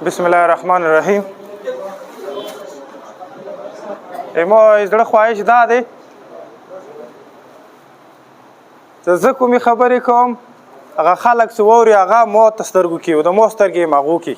بسم الله الرحمن الرحیم. ایمو زړه خواهش دا دی چې زه کومې خبرې کوم هغه خلک چې واوري هغه مو ته سترګو کې د مو سترګې مغو کې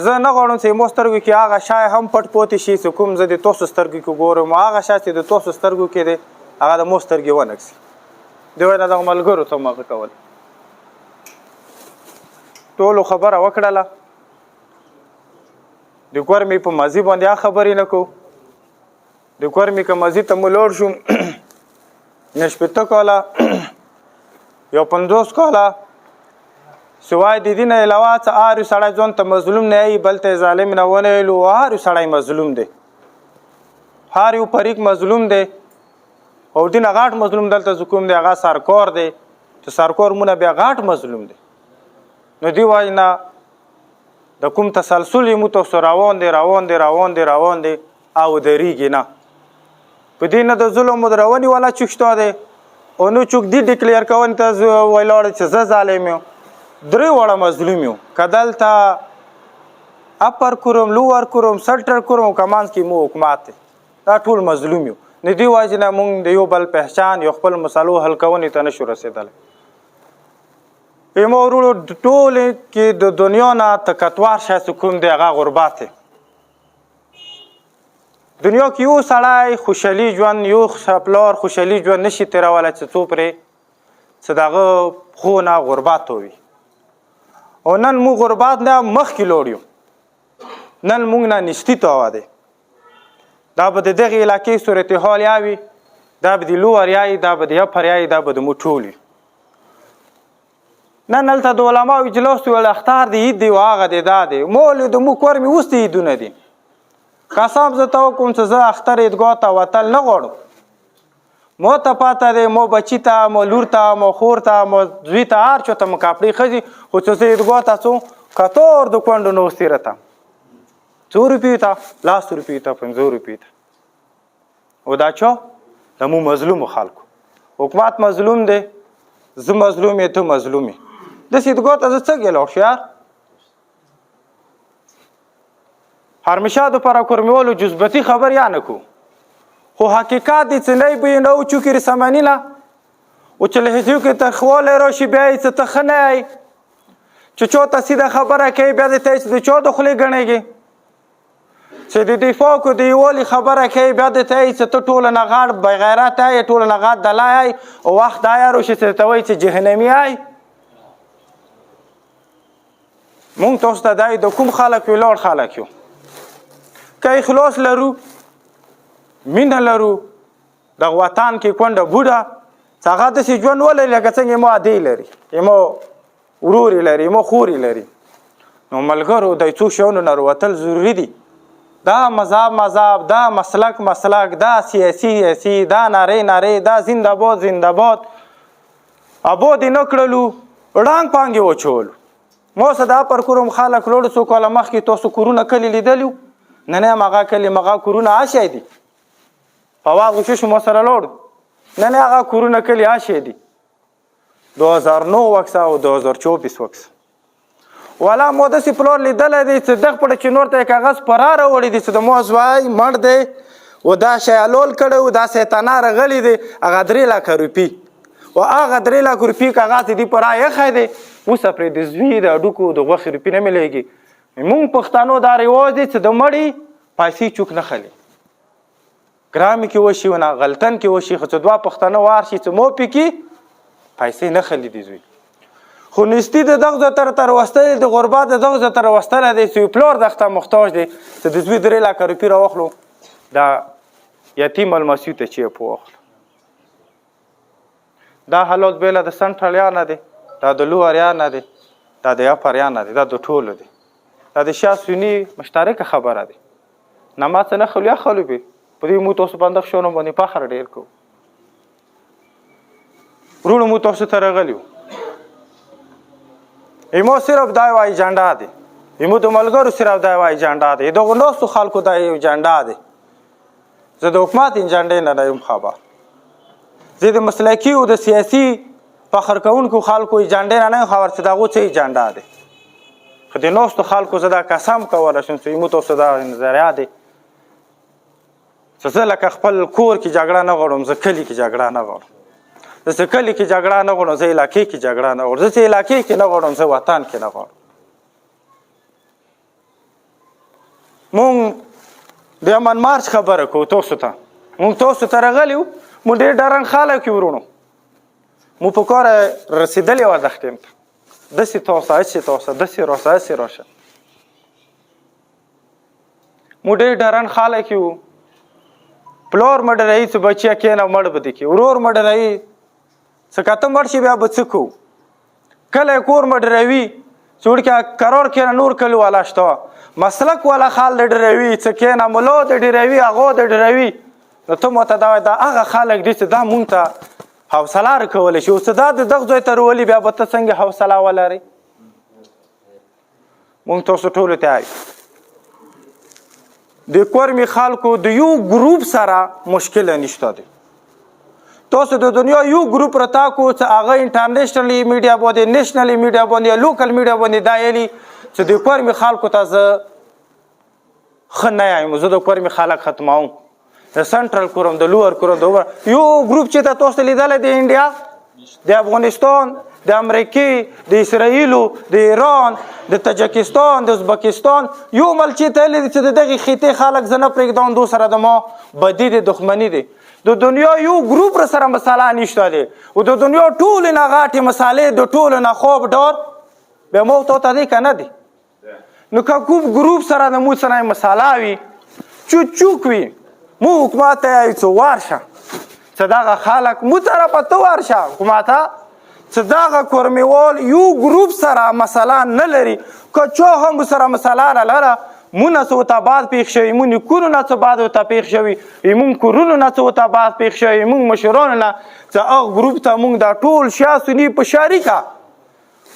زه نه غواړم چې مو سترګو کې هغه شی هم پټ پوتې شي چې کوم زه د تاسو سترګو کې ګورم هغه شی چې د تاسو سترګو کې دی هغه د مو سترګې ونکسي دې وجه نه دغه ملګرو ته مغه کول ټولو خبره وکړله د ګرمۍ په مزي باندې خبرې نه کوو د ګرمۍ که مزي ته مو لوړ شو نه شپېته کاله یو 50 کاله سوای د دې نه علاوه څه هر یو سړی ځان ته مظلوم نه وي بل ته ظالم نه ونه ویلو هر یو سړی مظلوم دی هر یو فریق مظلوم دی او دې نه غاټ مظلوم دلته چې کوم دی هغه سرکار دی چې سرکار مونه بیا غاټ مظلوم دی نو دې وجې نه د کوم تسلسل یې مو تاسو روان دی او درېږي نه په دې نه د ظلم و درونې والا چوک شته دی او نو چوک دې ډیکلیر کوونې ته ویلاړ چې زه ظالم یم درې واړه مظلوم یو که دلته اپر کوروم لوور کوروم سلټر کوروم کمانس کې مو حکومت دی دا ټول مظلوم یو نو دې وجې نه مونږ د یو بل پهچان یو خپل مسلو حل کوونې ته نشو رسېدلی ایمو ورونو ټولې کې د دنیا نه تکتوار شی چې کوم دی هغه غربت دی دنیا کې یو سړی خوشحالي ژوند یو پلار خوشحالي ژوند نشي تېرولی چې څو پرې چې د هغه پښو نه غربت وي او نن موږ غربت نه مخکې لوړ یو نن موږ نه نشتي تاوه دی دا به د دغې علاقې صورتحال یا وي دا به د لوور یا وي دا به د اپر یا وي دا به د مو ټول وي نن هلته د علماو اجلاس ویل اختار د عید دی و هغه دی دا دی مولد مو کور مې اوس د عیدونه دي قسم زه ته وکړم چې زه اختر عیدګاه ته وتل نه غواړم مو ته پاته دی مو بچي ته مو لور ته مو خور ته مو زوی ته هر چا ته مو کاپړې ښځي خو چې زه عیدګاه ته څو کتور د کونډو نه اوسېره ته 100 روپیو ته 10 روپیو ته 50 روپیو ته او دا چا د مو مظلومو خلکو حکومت مظلوم دی زه مظلوم یې ته مظلوم یې داسې عیدګاه ته زه څه ګیله هوښیار هرمشا دپاره کرمیولو جزبتي خبر یا نه کو خو حقیقت دی چې نه به نه چوکې رسمني نه او چې لهجو کې ترخوالی راشي بیا یې څه ته ښه نه یی چې چا ته سیده خبره کوي بیا دې ته چې د چا د خولې ګڼېږي چې د دفاع کو د یووالي خبره کوي بیا دې ته یی چې ته ټوله نه غاړ بېغیرت یې ټوله نه غاړ دله یی او وخت دا یا راشي چې ته وایي چې جهنمي یی مونږ تاسو ته دا د کوم خلک یو لوړ خلک یو که اخلاص لرو مینه لرو د وطن کې کونډه بوډه چې هغه داسې ژوند ولري لکه څنګه یې مو ادی لري یمو ورورې لري یمو خورې لري نو ملګرو د څو شیانو نه وتل ضروري دي دا مذهب دا مسلک دا سیاسي دا نارې دا زنده‌باد اباد یې نه کړلو ړانګ پانګ یې وچولو مو څه دا پر کوروم خلک لوړ څو کاله مخکې تاسو کورونه کلي لیدلي نن هم هغه کلي مغه کورونه هشی دي په واغ وشو مو سره لوړ نن هغه کورونه کلي هشی دي 2009 وکسه او 2024 وکسه والا مو داسې پلور لیدلی دی چې دغه پټه چې نور ته یې کاغذ په را راوړی دی چې د مو زوی مړ دی و دا شی الول کړی و دا سیتانه راغلی دی هغه 3 لکه روپي و هغه 3 لکه روپي کاغذ دی په را ایښی دی اوس پرې د زوی د هډوکو د غوښې روپي نه میلیږي مونږ پښتانو دا رواج دی چې د مړي پیسې چوک نه خلي ګرامې کې وشي ونه غلطن کې وشي خو چې دوه پښتانه وار شي چې مو پکې پیسې نه خلي دي زوی خو نستی د دغه ځای تر وستلی د غربت د دغه ځای تر وستلی دی چې پلار دغه ته محتاج دی چې د زوی 3 لکه روپي راواخلو دا یتیم المسیو ته چې یې په واخلو دا حالات بیله د سنټرل یا نه دی دا د لوور یا نه دی دا د اپر یا نه دی دا د ټولو دی دا د شا سني مشترکه خبره دی نه ما څه نه خلو یا خلو به په دې مو تاسو باندې شونو باندې فخر ډیر کو ورونو مو تاسو ته راغلیو ایمو صرف دا وای جانډا دی ایمو د ملګرو صرف دا وای جانډا دی دغه نوستو خلکو دا یو جانډا دی زه د حکومت جانډې نه یم خبر زه د مسلکي او د سیاسي فخر کوونکو خلکو جانډې نه خبر چې دغه څه جانډا دی په دې ناستو خلکو زه دا قسم کولی شم چې زموږ تاسو دا نظریه دی چې زه لکه خپل کور کې جګړه نه غواړم، زه کلي کې جګړه نه غواړم. زه چې کلي کې جګړه نه غواړم، زه علاقې کې جګړه نه غواړم. زه چې علاقې کې نه غواړم، زه وطن کې نه غواړم. مونږ د امن مارچ خبره کوو تاسو ته. مونږ تاسو ته راغلي وو، مونږ ډېر ډارن خلک یو ورونو. مو په کار رسېدلي وه دغه ټیم ته. داسې تاسه هسې تاسه، داسې راسه هسې راشه. مو ډېر ډارن خلک یو. پلار مړ رهي څه بچیه کېنه مړ به دې کړي، ورور مړ رهي څه که ته مړ شي بیا به څه کوو. کله یې کور مړ روي چې وړکې کرار کېنه نور کلي والا شته، مسلک والا خال د ډېروي څه کېنه ملا د ډېروي هغه د ډېروي. نو ته ماته دا وایه دا هغه خلک دي چې دا مونږ ته حوصله راکولی شي. اوس دا د دغه ځای ته راولي بیا به ته څنګه حوصله ولرې؟ مونږ تاسو ټولو ته وایو د کورمي خلکو د یو ګروپ سره مشکل نشته دی. تاسو د دنیا یو ګروپ رتا کو چې هغه انټرنیشنلی میډیا باندې، نیشنلی میډیا باندې، لوکل میډیا باندې دا یلي چې د کورمي خلکو ته زه ښه نه یم، زه د کورمي خلک ختموم، د سنټرل کورم، د لوور کورم، د یو ګروپ چې تاسو لیدلی د انډیا، د افغانستان، د امریکې، د اسرائیلو، د ایران، د تاجکستان، د ازبکستان یو ملک چې ته لیدې چې د دغې خطې خلک زه نه پرېږدم، دو سره د ما بدي دی، دښمني دی. د دنیا یو ګروپ را سره مساله نشته دی او د دنیا ټولې نه غاټې مسالې د ټولو نه خوب ډار بیا مو ته دی که نه دی. نو که کوم ګروپ سره د مو سره مساله وي چوک وي، مو حکومت ته یایو چې ورشه چې دغه خلک مو طرفه ته ورشه حکومت ته چې دغه کورمیوال یو ګروپ سره مساله نه لري، که چا هم سره مساله نه لره، مونږ نه څه ورته باد پېښ شوي، مونږ نیکونو نه څه باد ورته پېښ شوي، مونږ کورونو نه څه ورته باد پېښ شوي، مونږ مشرانو نه چې هغه ګروپ ته مونږ دا ټول شا سني په شریکه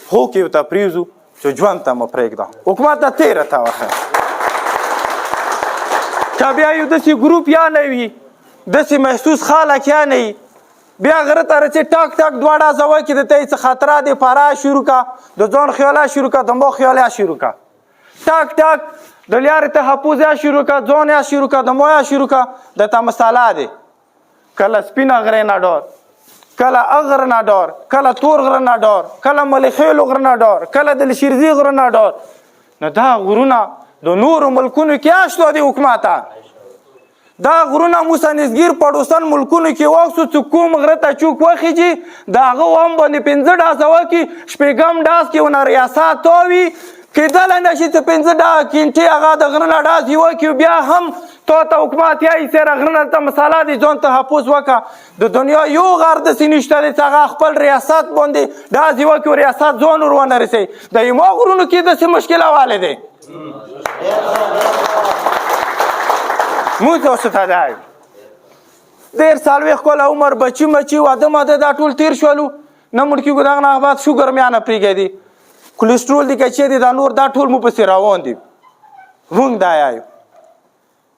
خو کې ورته پرېږدو چې ژوند ته مو پرېږده، حکومت ته تېره ته وښه. که بیا یو داسې ګروپ یا نه وي، داسې محسوس خلک یا نه وي، بیا غره ته رسې ټاک ټاک دوه ډازه وکړي، د ته یې څه خطره دی، پاره شروع که، د ځان خیاله شروع که، د ما خیاله شروع که، ټاک ټاک د لیارې تحفظ یا شروع که، ځان یا شروع که، د ما یا شروع که، درته مساله دی. کله سپینه غرې نه ډار، کله اغ غره نه ډار، کله تور غره نه ډار، کله ملخیلو غره نه ډار، کله د شیرزي غره نه ډار. نو دا غرونه د نورو ملکونو کې اشته دي حکومته، دا غرونه موسنزګیر پړوسن ملکونو کې واکسو چې کوم غره ته چوک وخیږي د هغه هم باندې 5 ډازه وکړي، شپږم ډاز کې ونه ریاست تاوي کېدلی نه شي چې 5 کینټې هغه د غره نه ډاز یې وکړي، بیا هم تا ته حکومت یایي سره غره نه ته مساله دي ځان تحفظ وکړه. د دنیا یو غر داسې نشته دی چې هغه خپل ریاست باندې ډاز یې وکړي او ریاست ځان ور ونه رسوي. د ایما غرونو کې داسې مشکله والی دی. مونږ تاسو ته دا وایو 40 کاله عمر بچي مچي واده ماده دا ټول تېر شولو، نه مړ کېږو، دغه نه بعد شوګر میا نه پرېږدي، کولېسټرول دي که چې دی دا نور دا ټول مو پسې روان دي. مونږ دا وایو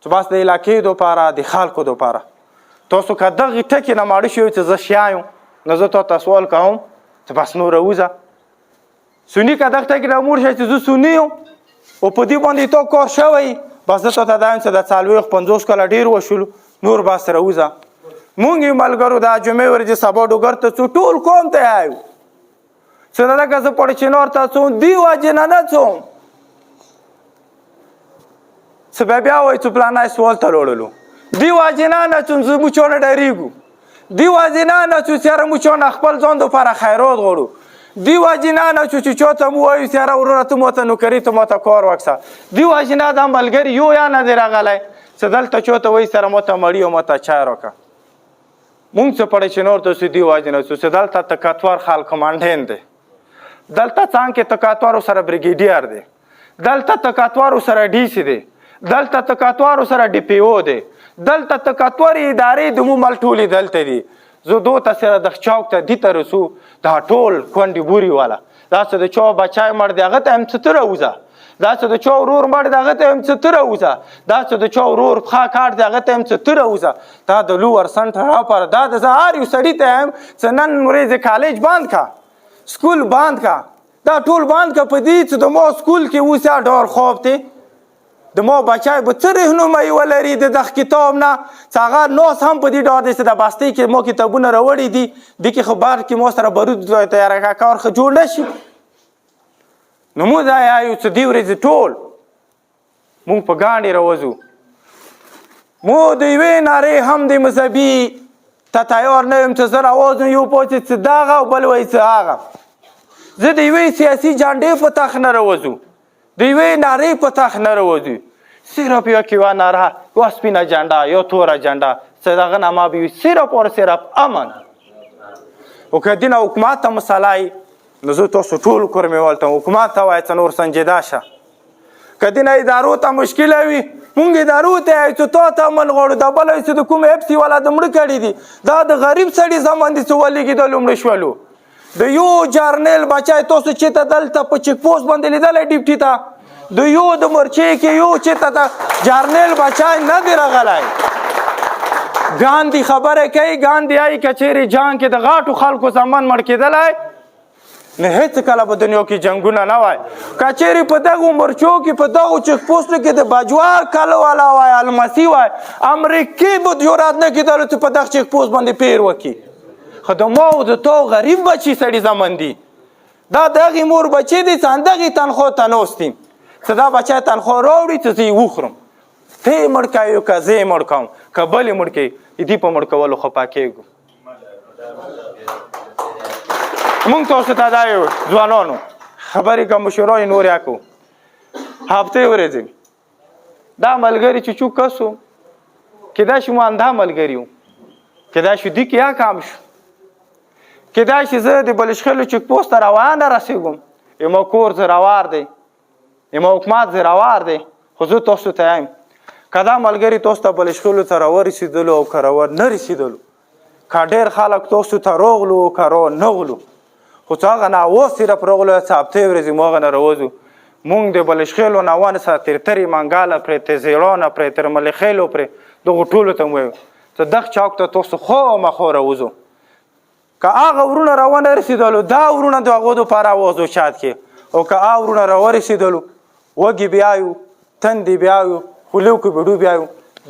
چې بس د علاقې دپاره د خلکو دپاره تاسو که دغې ټکې نه ماړه شوي چې زه شیا یم، نو زه تا سوال کوم چې بس نوره وځه سني که دغه ټکې نه موړ شئ چې زه سني یم او په دې باندې تا کار شوی، بس زه تا ته دا یم چې د 40-50 کاله ډېر وشولو، نور بس سره وځه. مونږ یو ملګرو دا جمعې ورځې سبا ډوګر ته څو ټول قوم ته وایو چې دلکه زه پړ چنار ته څوم دې وجې نه نه څوم څه بیا وایي چې پلانی سوال ته لوړلو، دې وجې نه نه څوم زه موچو نه ډارېږو، دې وجې نه نه څو سیاره موچو نه خپل ځان دپاره خیرات غواړو، دې وجې نه نه چې چا ته مو وایو سیاره وروره ته ماته نوکري ته ماته کار وکړه، دې وجې نه دا ملګري یو یا نه دی راغلی چې دلته چا ته وایي سره ماته مړي او ماته چای راکړه. مونږ څه پړی چنار ته اوسو دې وجې نه اوسو چې دلته تکاتور خال کمانډین دی، دلته څانګې تکاتوارو سره بریګیډیر دی، دلته تکاتوارو سره ډي سي دی، دلته تکاتوارو سره ډي پی او دی، دلته تکاتورې ادارې د مو مل ټولې دلته دي. زه دو ته سره د چوک ته دې ته رسو دا ټول کونډې بوري والا دا چې د چا بچی مړ دی هغه ته هم څه ته راوځه، دا چې د چا ورور مړ دی هغه ته هم څه ته راوځه، دا چې د چا ورور پښه کاټ دی هغه ته هم څه ته راوځه. دا د لوور سنټر راپاره دا د زه هر یو سړي ته یم چې نن ورځې کالج بند کا، سکول بند کا، دا ټول بند که په دې چې د ما سکول کې اوس یا ډول خوب دی د ما بچی به څه رهنمایي ولري د دغه کتاب نه چې هغه ناس هم په دې ډول دی چې د بستۍ کې ما کتابونه راوړي دي دې کې خو بار کې ما سره برود تیاره کار ښه جوړ نه شي. نو موږ دا یایو چې دې ورځې ټول موږ په ګاڼې راوځو. مو د یوې نارې هم د مذهبي ته تیار نه یم چې زه راوځم یو پوه چې دغه او بل وایي چې هغه. زه د یوې سیاسي جنډې په تخ نه راوځو د یوې نارې په تخ نه راوځو. صرف یوه ناره یوه سپینه جنډه یو توره جنډه چې دغه نامه به وي صرف اور صرف امن. او که دین حکومت ته مسله نو زه تاسو ټول کورمېوال ته حکومت ته وایي چې نور سنجیده شه. که دین ادارو ته مشکله وي مونږ ادارو ته یایو چې تا ته امن غواړو دا بله چې د کوم اپسي والا د مړه کړي دي دا د غریب سړي زمان دي چې ولېږېدلو مړه شولو. د یو جرنیل بچی تاسو چېرته دلته په چیک پوسټ باندې لیدلی ډیپټي ته د یو د مرچې کې یو چېرته ته جرنیل بچی نه دی راغلی. ګاندي خبره کوي ګاندي وایي که چیرې جنګ کې د غاټو خلکو زمان مړ کېدلی نه هېڅ کله په دنیا کې جنګونه نه وای. که چیرې په دغو مرچو کې په دغو چیک پوسټو کې د باجوار کله والا وای المسي وای امریکې به جرات نه کېدلو چې په دغه چیک پوسټ باندې پیر وکړي. خو د ما او د تو غریب بچي سړي زمن دي دا دغې مور بچي دي چې همدغې تنخوا ته ناست دي چې دا بچی تنخوا راوړي چې زه یې وخورم. ته یې مړ کوې که زه یې مړ کوم که بل یې مړ کوي دې په مړ کولو خفه کېږو. مونږ تاسو ته دا یو ځوانانو خبرې که مشورای نورې اکو هفتې ورځې دا ملګري چې چوک کس و کیدای شي مو انده ملګري و کیدای شي دې کې یا کام شو کیدای شي زه د بلشخیلو چیک پوسټ ته روان رسېږم یما کور زراوار دی یما حکومت زراوار دی خو زه تاسو ته یم که دا ملګري تاسو ته بلشخیلو ته راورسېدلو او که راور نه رسېدلو که ډېر خلک تاسو ته راغلو که رانغلو خو چې هغه نه اوس صرف راغلو چې هفتې ورځې مو هغه نه راوځو مونږ د بلشخیلو نه ونیسه تر ترې منګاله پرې تر زیړانه پرې تر ملخیلو پرې دغو ټولو ته مو ویو چې دغه چوک ته تاسو خامخا راوځو. که هغه ورونه راونه رسېدلو دا ورونه د هغو دپاره اواز اوچت کړي او که هغه ورونه راورسېدلو وږي بیا یو تندې بیا یو خولو کې بډو بیا یو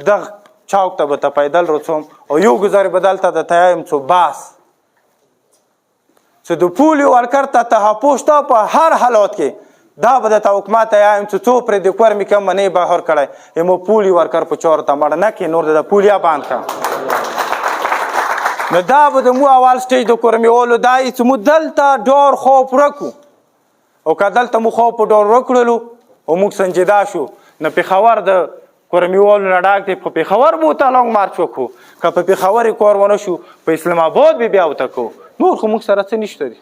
دغه چوک ته به ته پیدل رسوم او یو ګزارې به دلته درته یم څو بس چې د پولیو ورکر ته تحفظ شته په هر حالات کې دا به درته حکومت ته یم چې څو پرې د کور مې کم نه بهر کړی یمو پولي ورکر په چارو ته مړه نه کړي نور د پولیا بند کړه. نو دا به د مو اول سټیج د کورمیولو دا یي چې مو دلته ډور خوف ورکو او که دلته مو خوف په ډور وکړلو او موږ سنجیده شو نو پېښور د کورمیولو نه ډاک دی په پېښور به ورته لانګ مارچ وکړو که په پېښور یې کار ونه شو په اسلام آباد به بیا ورته کوو نور خو موږ سره څه نشته دي.